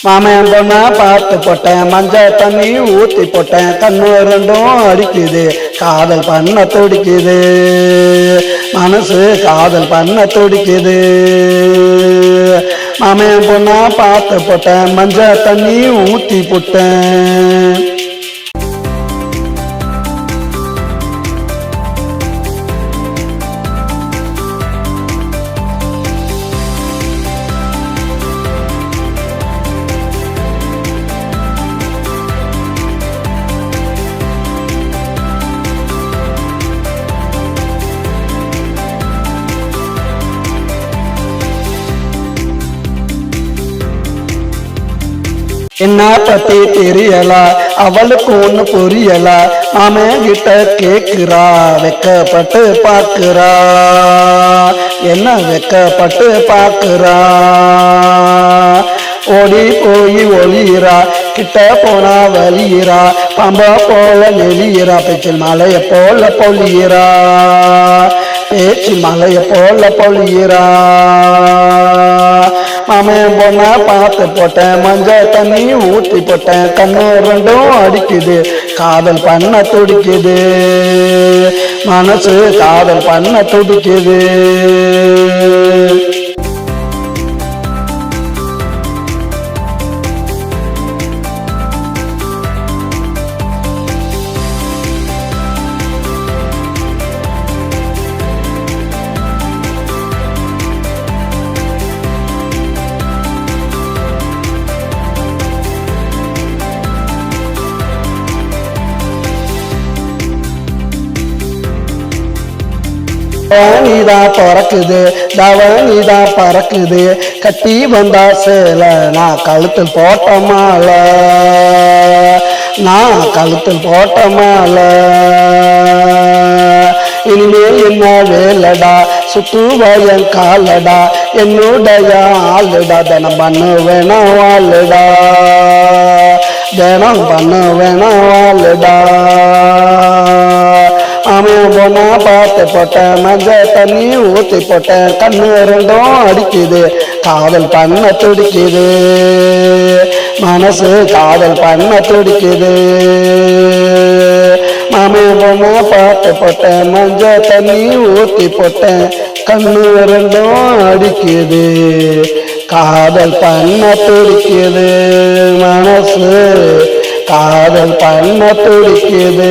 மாமன் பொண்ணா பார்த்து போட்டேன், மஞ்சள் தண்ணி ஊத்தி போட்டேன், கண்ணு ரெண்டும் அடிக்குது, காதல் பண்ண துடிக்குது, மனசு காதல் பண்ண துடிக்குது. மாமன் பொண்ணா பார்த்து போட்டேன், மஞ்சள் தண்ணி ஊத்தி போட்டேன். என்ன பத்தி தெரியல, அவளுக்கு ஒண்ணு புரியல, மாமன் கிட்ட கேக்குறா, வெக்கப்பட்டு பாக்குறா, என்ன வெக்கப்பட்டு பாக்குறா. ஓடி போய் ஒளியிறா, கிட்ட போனா வலியிறா, பாம்பா போல நெளியிறா, பேச்சில் மலைய போல பொழியிறா, பேச்சில் மலைய போல பொழியிறா. மாமன் பொண்ணா பார்த்து போட்டேன், மஞ்சள் தண்ணி ஊத்தி போட்டேன், கண்ணு ரெண்டும் அடிக்குது, காதல் பண்ண துடிக்குது, மனசு காதல் பண்ண துடிக்குது. நீதா பறக்குது, தவனிதா பறக்குது, கட்டி வந்தா சேல, நான் கழுத்தில் போட்ட மாலை, நான் கழுத்தில் போட்ட மாலை. இனிமேல் என்ன வேலடா, சுத்துவயன் காலடா, என்னுடைய ஆளுடா, தினம் பண்ணு வேணாம் வாழுடா, தினம் பண்ணு வேணாம் வாழுடா. மாமன் பொண்ணா பார்த்து போட்டேன், மஞ்சள் தண்ணி ஊத்தி போட்டேன், கண்ணு ரெண்டும் அடிக்குது, காதல் பண்ண துடிக்குது, மனசு காதல் பண்ண துடிக்குது. மாமன் பொண்ணா பார்த்து போட்டேன், மஞ்சள் தண்ணி ஊத்தி போட்டேன், கண்ணு ரெண்டும் அடிக்குது, காதல் பண்ண துடிக்குது, மனசு காதல் பண்ண துடிக்குது.